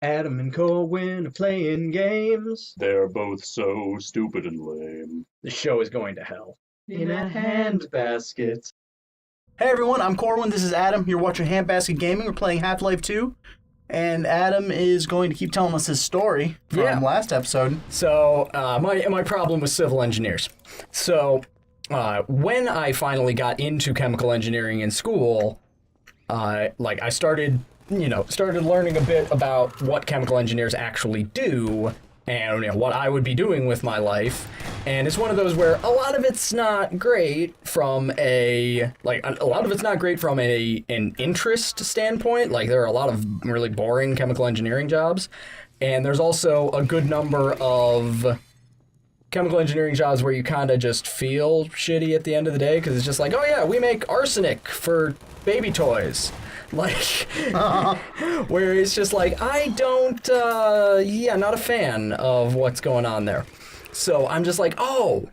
Adam and Corwin are playing games. They're both so stupid and lame. The show is going to hell. In a handbasket. Hey everyone, I'm Corwin. This is Adam. You're watching HandbasketGaming. We're playing Half-Life 2. And Adam is going to keep telling us his story from last episode. So, my problem with civil engineers. So, when I finally got into chemical engineering in school, I started learning a bit about what chemical engineers actually do and what I would be doing with my life. And it's one of those where a lot of it's not great from an interest standpoint. Like, there are a lot of really boring chemical engineering jobs. And there's also a good number of chemical engineering jobs where you kind of just feel shitty at the end of the day because it's just like, oh yeah, we make arsenic for baby toys. Like, where it's just like, I don't, not a fan of what's going on there. So I'm just like, I'll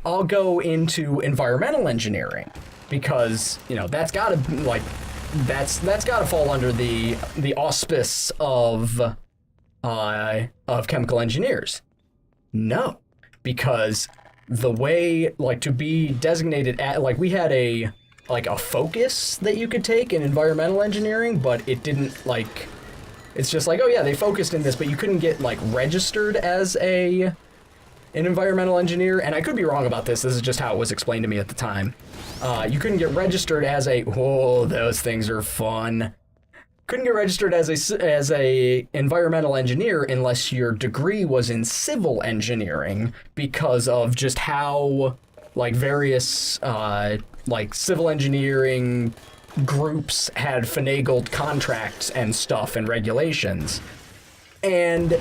go into environmental engineering because, that's gotta, that's gotta fall under the auspice of chemical engineers. No, because the way, to be designated at, we had a focus that you could take in environmental engineering, but it didn't, it's just like, oh yeah, they focused in this, but you couldn't get, registered as an environmental engineer, and I could be wrong about this is just how it was explained to me at the time. You couldn't get registered as those things are fun. Couldn't get registered as a environmental engineer unless your degree was in civil engineering because of just how, various, civil engineering groups had finagled contracts and stuff and regulations. And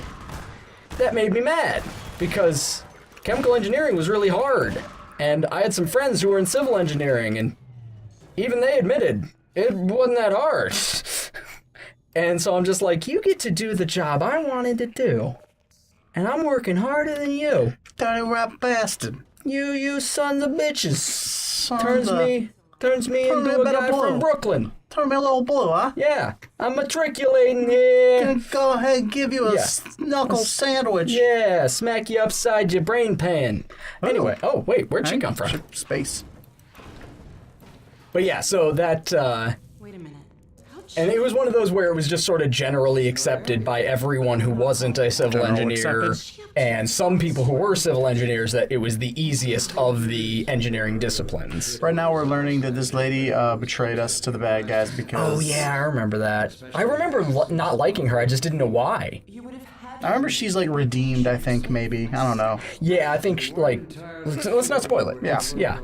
that made me mad because chemical engineering was really hard. And I had some friends who were in civil engineering and even they admitted it wasn't that hard. And so I'm just like, you get to do the job I wanted to do. And I'm working harder than you. Dirty rat bastard. You sons of bitches. Turns me into a guy blue. from Brooklyn. Turn me a little blue, huh? Yeah, I'm matriculating here. Gonna go ahead and give you a knuckle sandwich. Yeah, smack you upside your brain pan. Anyway, wait, where'd she come from? Space. But yeah, so that, Wait a minute. and it was one of those where it was just sort of generally accepted by everyone who wasn't a civil engineer, and some people who were civil engineers, that it was the easiest of the engineering disciplines. Right now we're learning that this lady betrayed us to the bad guys because... Oh yeah, I remember that. I remember not liking her, I just didn't know why. I remember she's redeemed, I think, maybe. I don't know. Yeah, I think, let's not spoil it. Yeah. Yeah.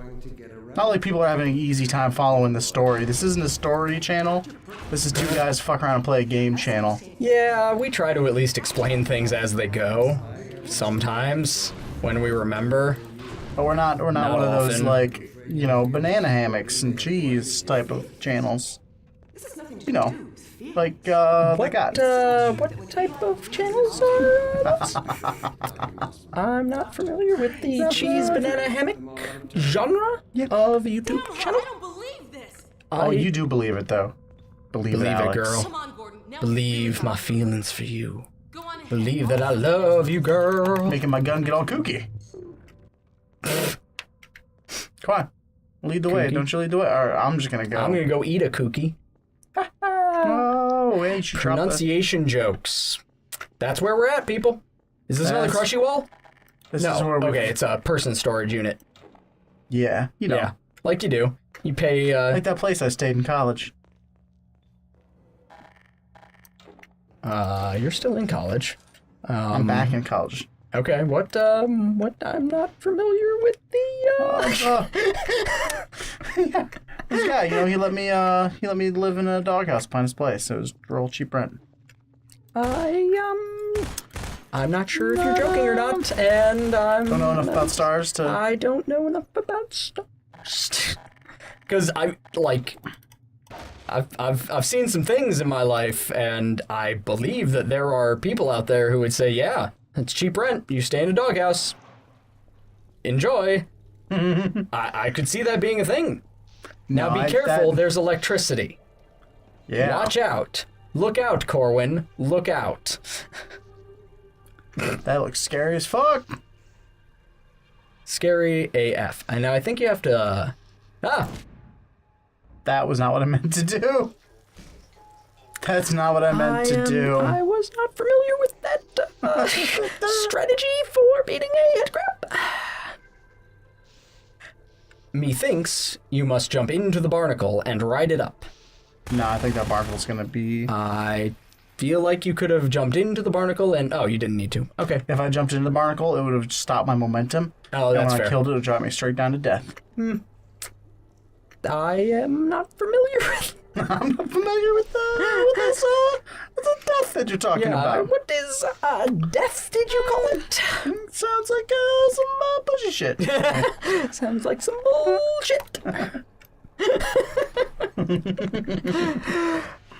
Not like people are having an easy time following the story. This isn't a story channel. This is two guys fuck around and play a game channel. Yeah, we try to at least explain things as they go. Sometimes, when we remember. But we're not one of those, often. banana hammocks and cheese type of channels. What type of channels are those? I'm not familiar with the cheese banana hammock genre of YouTube channel. I don't believe this. Oh, you do believe it, though. Believe it, Alex. girl. Come on, Gordon. Now Believe my feelings for you. Go on ahead. Believe that I love you, girl. Making my gun get all kooky. Come on. Lead the way. Kooky? Don't you lead the way? Or I'm just gonna go. I'm gonna go eat a cookie. Oh, wait, you should drop Pronunciation jokes. That's where we're at, people. Is this another That's- crushy wall? This is No. where we... Okay, it's a person storage unit. Yeah, Yeah, like you do. You pay, like that place I stayed in college. You're still in college. I'm back in college. Okay, what I'm not familiar with the, Yeah. This guy, he let me live in a doghouse behind his place. It was real cheap rent. I'm not sure if you're joking or not, and I'm... Don't know enough about stars to... I don't know enough about stars. Because I've seen some things in my life, and I believe that there are people out there who would say, yeah, it's cheap rent. You stay in a doghouse. Enjoy. I could see that being a thing. Now be careful, there's electricity. Yeah. Watch out. Look out, Corwin. Look out. That looks scary as fuck. Scary AF. And now I think you have to... That was not what I meant to do. That's not what I meant to do. I was not familiar with that strategy for beating a headcrab. Methinks you must jump into the barnacle and ride it up. No, I think that barnacle's gonna be... I feel like you could have jumped into the barnacle and... Oh, you didn't need to. Okay. If I jumped into the barnacle, it would have stopped my momentum. Oh, that's and when fair. I killed it, it would drop me straight down to death. I am not familiar with... I'm not familiar with the death that you're talking about. What is death, did you call it? Sounds like some bushy shit. Sounds like some bullshit.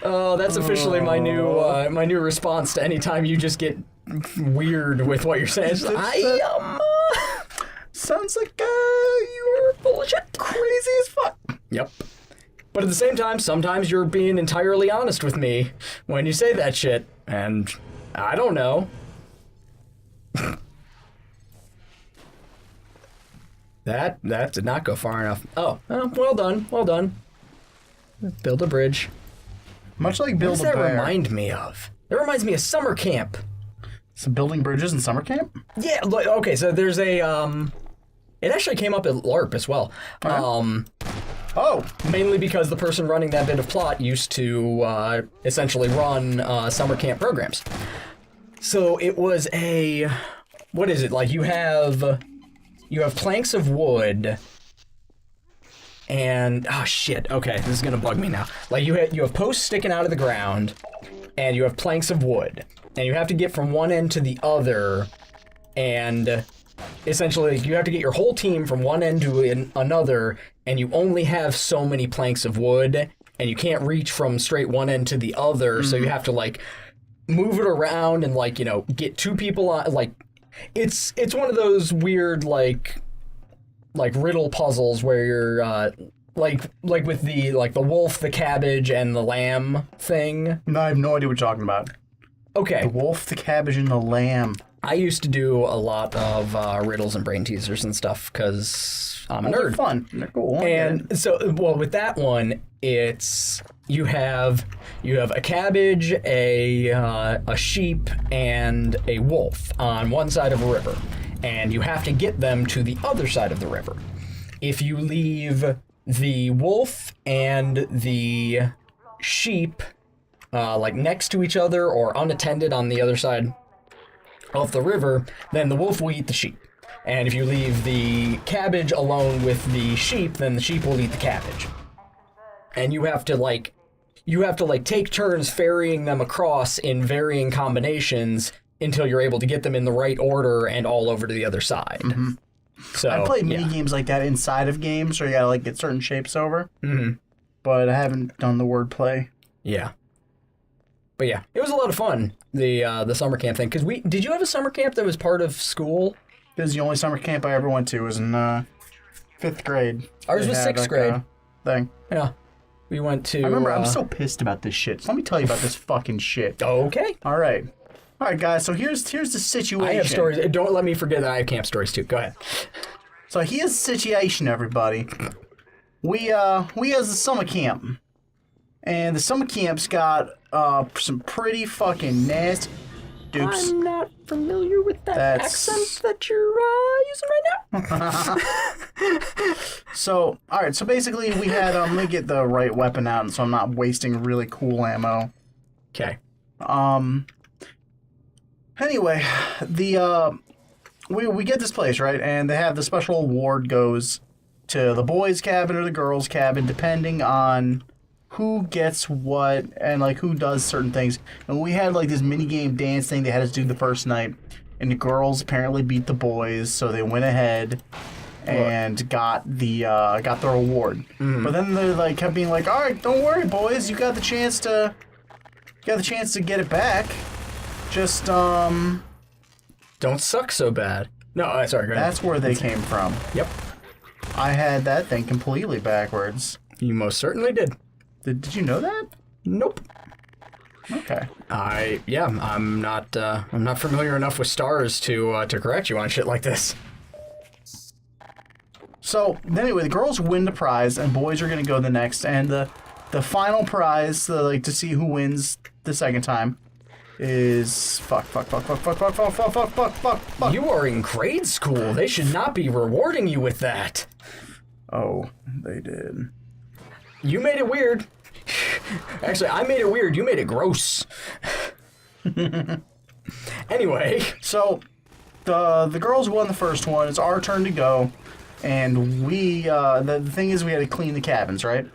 Oh, that's officially my new response to any time you just get weird with what you're saying. It's like, Sounds like you're bullshit, crazy as fuck. Yep. But at the same time, sometimes you're being entirely honest with me when you say that shit, and I don't know. That did not go far enough. Oh, well done, well done. Build a bridge. Much like What Build does a that Bear. remind me of? It reminds me of summer camp. Some building bridges in summer camp? Yeah, okay, so there's a, it actually came up at LARP as well. Oh, Mainly because the person running that bit of plot used to essentially run summer camp programs. So it was a, what is it, like you have planks of wood and, oh shit, okay, this is gonna bug me now. Like you have posts sticking out of the ground and you have planks of wood and you have to get from one end to the other, and essentially you have to get your whole team from one end to another, and you only have so many planks of wood, and you can't reach from straight one end to the other, so you have to like move it around and like, you know, get two people on, like it's one of those weird like riddle puzzles where you're like with the wolf, the cabbage, and the lamb thing. no, I have no idea what you're talking about. Okay. The wolf, the cabbage, and the lamb. I used to do a lot of riddles and brain teasers and stuff because I'm a They're nerd. fun. They're cool. And so, well, with that one, it's you have a cabbage, a sheep, and a wolf on one side of a river, and you have to get them to the other side of the river. If you leave the wolf and the sheep like next to each other or unattended on the other side of the river, then the wolf will eat the sheep. And if you leave the cabbage alone with the sheep, then the sheep will eat the cabbage. And you have to take turns ferrying them across in varying combinations until you're able to get them in the right order and all over to the other side. Mm-hmm. So I play mini games like that inside of games, where you gotta like get certain shapes over. Mm-hmm. But I haven't done the wordplay. Yeah. But yeah, it was a lot of fun, the summer camp thing. Because did you have a summer camp that was part of school? This is the only summer camp I ever went to. Was in 5th grade. Ours They was had, 6th grade. Thing. Yeah. We went to... I remember I'm so pissed about this shit. So let me tell you about this fucking shit. Okay. All right, guys. So here's the situation. I have stories. Don't let me forget that I have camp stories too. Go ahead. So here's the situation, everybody. We has the summer camp, and the summer camp's got some pretty fucking nasty. Dupes. I'm not familiar with that accent that you're using right now. So, all right. So basically, we had let me get the right weapon out, so I'm not wasting really cool ammo. Okay. Anyway, we get this place, right, and they have the special award goes to the boys' cabin or the girls' cabin, depending on who gets what and like who does certain things. And we had like this mini game dance thing they had us do the first night, and the girls apparently beat the boys, so they went ahead and got their award. But then they like kept being like, "All right, don't worry, boys, you got the chance to get it back. Just Don't suck so bad." No, sorry. Go ahead. That's where they came from. Yep. I had that thing completely backwards. You most certainly did. Did you know that? Nope. Okay. I'm not familiar enough with stars to correct you on shit like this. So anyway, the girls win the prize, and boys are gonna go the next. And the final prize, like to see who wins the second time, is fuck. You are in grade school. They should not be rewarding you with that. Oh, they did. You made it weird. Actually, I made it weird. You made it gross. Anyway. So, the girls won the first one. It's our turn to go. And we, the thing is we had to clean the cabins, right?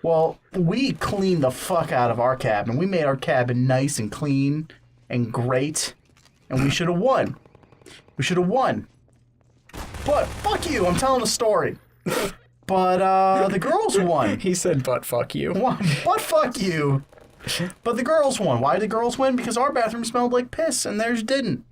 Well, we cleaned the fuck out of our cabin. We made our cabin nice and clean and great. And we should have won. But, fuck you, I'm telling a story. But, the girls won. He said, but fuck you. But fuck you. But the girls won. Why did the girls win? Because our bathroom smelled like piss and theirs didn't.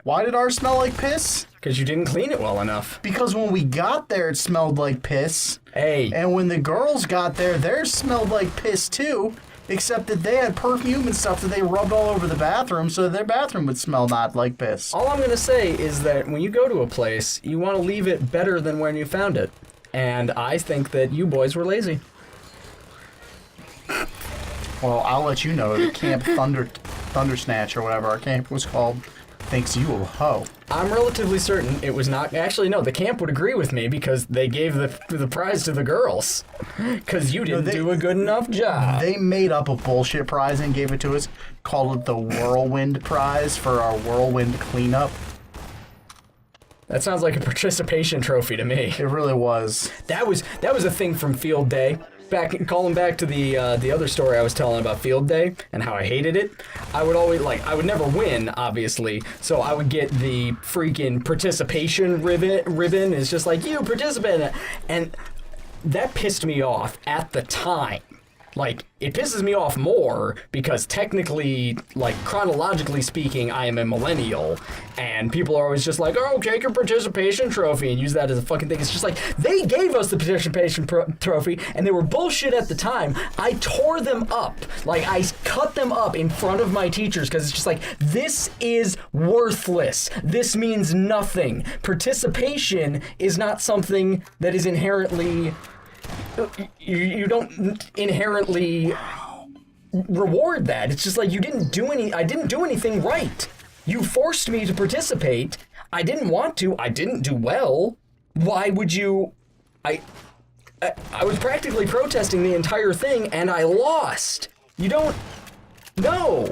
Why did ours smell like piss? Because you didn't clean it well enough. Because when we got there, it smelled like piss. Hey. And when the girls got there, theirs smelled like piss too, except that they had perfume and stuff that they rubbed all over the bathroom, so their bathroom would smell not like piss. All I'm going to say is that when you go to a place, you want to leave it better than when you found it. And I think that you boys were lazy. Well, I'll let you know that Camp Thundersnatch or whatever our camp was called thinks you a hoe. I'm relatively certain it was not. Actually, no, the camp would agree with me because they gave the prize to the girls. Because you didn't do a good enough job. They made up a bullshit prize and gave it to us, called it the Whirlwind Prize for our whirlwind cleanup. That sounds like a participation trophy to me. It really was. That was a thing from Field Day. Calling back to the other story I was telling about Field Day and how I hated it. I would never win, obviously. So I would get the freaking participation ribbon. It's just like, you participate, and that pissed me off at the time. Like, it pisses me off more because technically, like, chronologically speaking, I am a millennial, and people are always just like, oh, take your participation trophy and use that as a fucking thing. It's just like, they gave us the participation trophy, and they were bullshit at the time. I tore them up. Like, I cut them up in front of my teachers because it's just like, this is worthless. This means nothing. Participation is not something that is inherently... You don't inherently reward that. It's just like I didn't do anything right. You forced me to participate. I didn't want to. I didn't do well. Why would you? I was practically protesting the entire thing and I lost. You don't. No.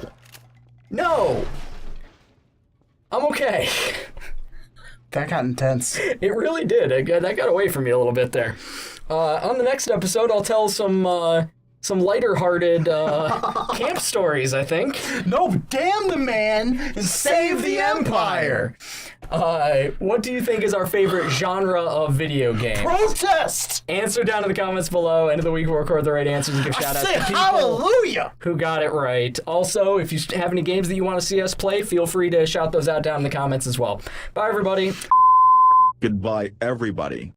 I'm okay. That got intense. It really did. That got away from me a little bit there. On the next episode, I'll tell some lighter-hearted camp stories, I think. No, damn the man and save the empire. What do you think is our favorite genre of video game? Protest! Answer down in the comments below. End of the week, we'll record the right answers and give shout-outs to people hallelujah who got it right. Also, if you have any games that you want to see us play, feel free to shout those out down in the comments as well. Bye, everybody. Goodbye, everybody.